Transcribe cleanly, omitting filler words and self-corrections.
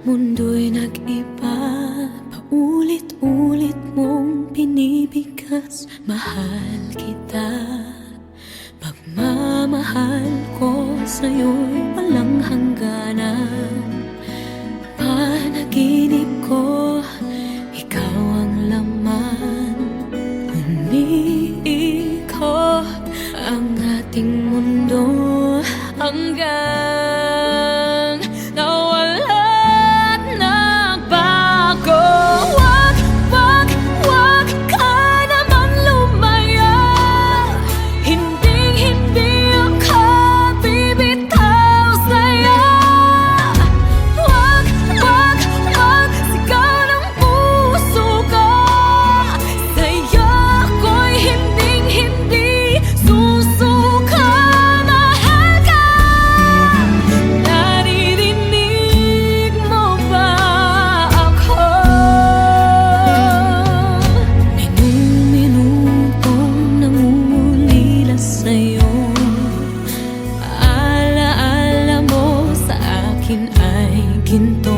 Mundo'y nag-iba, paulit-ulit mong binibigkas. Mahal kita, pagmamahal ko sa'yo'y walang hangganan. Panaginip ko, ikaw ang laman. Umiikot ang ating mundo hanggang nawala't nagbago. Wag ka namang lumaya. Hindi ako bibitaw sa'yo. Wag sigaw ng puso ko. Sa'yo ako'y hindi susuka. Mahal ka, naririnig mo ba ako? Minu-minutong nangungulila sa'yo. Alaala mo sa akin ay ginto.